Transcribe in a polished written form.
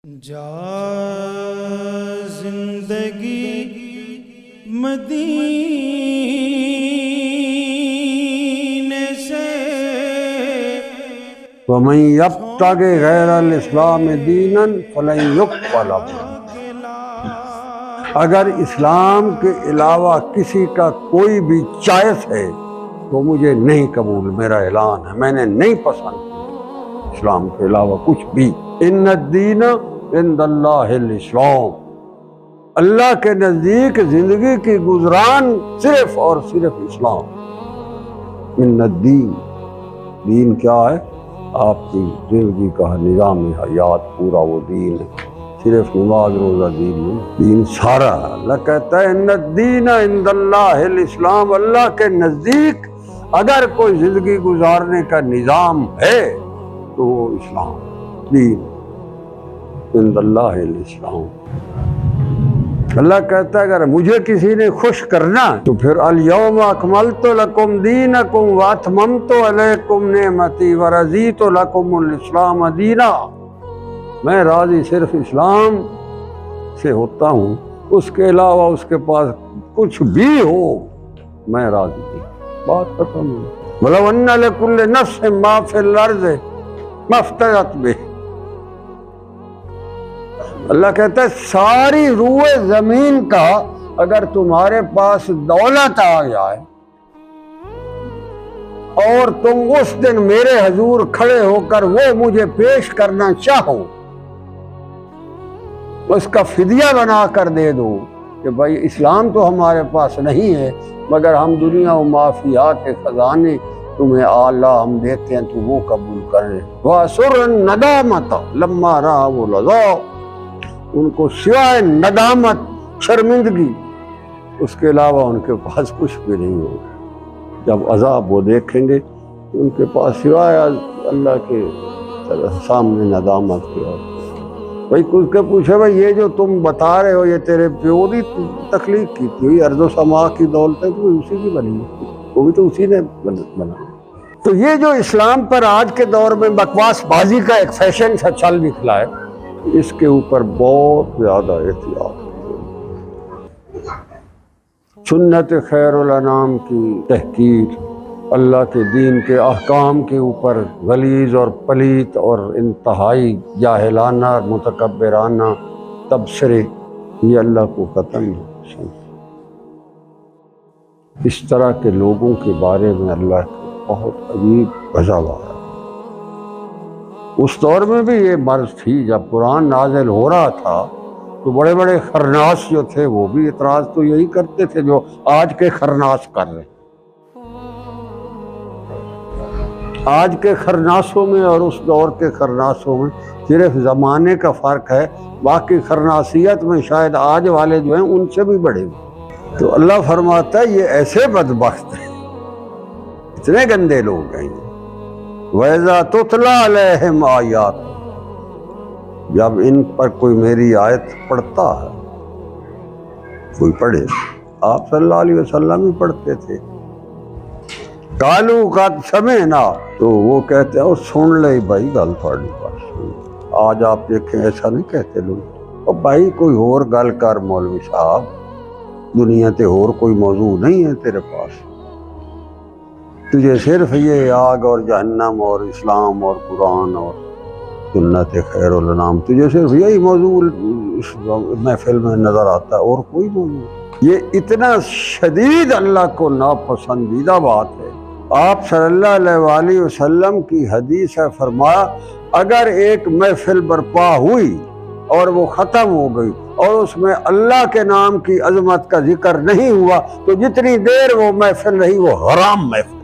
جا زندگی مدینے سے وَمَن يَبْتَغِ غَيْرَ الْإِسْلَامِ دِينًا فَلَن يُقْبَلَ مِنْهُ۔ اگر اسلام کے علاوہ کسی کا کوئی بھی چوائس ہے تو مجھے نہیں قبول، میرا اعلان ہے، میں نے نہیں پسند اسلام کے علاوہ کچھ بھی۔ ان الدین عند اللہ الاسلام، اللہ کے نزدیک زندگی کی گزران صرف اور صرف اسلام۔ ان الدین، دین کیا ہے؟ آپ کی زندگی کا نظام حیات پورا وہ دین ہے، صرف نماز روزہ دین نہیں، دین سارا ہے۔ اللہ کہتا ہے ان الدین عند اللہ الاسلام، اللہ کے نزدیک اگر کوئی زندگی گزارنے کا نظام ہے تو وہ اسلام، دین عند اللہ الاسلام۔ اللہ کہتا ہے اگر مجھے کسی نے خوش کرنا تو پھر الیوم اکملت لکم دینکم واتممت علیکم نعمتی ورضیت لکم الاسلام دینا۔ میں راضی صرف اسلام سے ہوتا ہوں، اس کے علاوہ اس کے پاس کچھ بھی ہو میں راضی نہیں، بات ختم ہے۔ وَلَوْ أَنَّ لِكُلِّ نَفْسٍ مَا فِي الْأَرْضِ مَا افْتَدَتْ بِهِ۔ اللہ کہتا ہے ساری روئے زمین کا اگر تمہارے پاس دولت آ جائے اور تم اس دن میرے حضور کھڑے ہو کر وہ مجھے پیش کرنا چاہو، اس کا فدیہ بنا کر دے دو کہ بھائی اسلام تو ہمارے پاس نہیں ہے مگر ہم دنیا و مافیا کے خزانے تمہیں اعلیٰ ہم دیتے ہیں تو وہ قبول کر لیں۔ وَأَسُرَّ النَّدَامَةَ لَمَّا رَأَوُا الْعَذَابَ، ان کو سوائے ندامت، شرمندگی، اس کے علاوہ ان کے پاس کچھ بھی نہیں ہوگا۔ جب عذاب وہ دیکھیں گے تو ان کے پاس سوائے اللہ کے سامنے ندامت کے اور بھائی کچھ کے پوچھے بھائی یہ جو تم بتا رہے ہو یہ تیرے پیو نے تخلیق کی تھی، ارض و سما کی دولتیں تو اسی کی بنی ہے، وہ بھی تو اسی نے بنا۔ تو یہ جو اسلام پر آج کے دور میں بکواس بازی کا ایک فیشن سا چل نکلا ہے، اس کے اوپر بہت زیادہ احتیاط ہے۔ سنت خیر الانام کی تحقیر، اللہ کے دین کے احکام کے اوپر غلیظ اور پلیت اور انتہائی جاہلانہ متکبرانہ تبصرے، یہ اللہ کو ختم ہے۔ اس طرح کے لوگوں کے بارے میں اللہ کو بہت عجیب غضب آیا۔ اس دور میں بھی یہ مرض تھی، جب قرآن نازل ہو رہا تھا تو بڑے بڑے خرناس جو تھے وہ بھی اعتراض تو یہی کرتے تھے جو آج کے خرناس کر رہے ہیں۔ آج کے خرناسوں میں اور اس دور کے خرناسوں میں صرف زمانے کا فرق ہے، باقی خرناسیت میں شاید آج والے جو ہیں ان سے بھی بڑے ہیں۔ تو اللہ فرماتا ہے یہ ایسے بدبخت ہیں، اتنے گندے لوگ ہیں۔ وَإِذَا تُتْلَىٰ عَلَيْهِمْ آیات، جب ان پر کوئی میری آیت پڑھتا ہے، کوئی پڑھے، آپ صلی اللہ علیہ وسلم ہی پڑھتے تھے، قَالُوا قَدْ سَمِعْنَا، تو وہ کہتے ہیں سن لے بھائی گل تھوڑی بات۔ آج آپ دیکھیں ایسا نہیں کہتے لوگ، اور بھائی کوئی اور گل کر مولوی صاحب، دنیا تے اور کوئی موضوع نہیں ہے تیرے پاس، تجھے صرف یہ آگ اور جہنم اور اسلام اور قرآن اور سنت خیر الانام، تجھے صرف یہی موضوع اس محفل میں نظر آتا ہے اور کوئی موضوع۔ یہ اتنا شدید اللہ کو ناپسندیدہ بات ہے۔ آپ صلی اللہ علیہ وآلہ وسلم کی حدیث ہے، فرمایا اگر ایک محفل برپا ہوئی اور وہ ختم ہو گئی اور اس میں اللہ کے نام کی عظمت کا ذکر نہیں ہوا تو جتنی دیر وہ محفل رہی وہ حرام محفل۔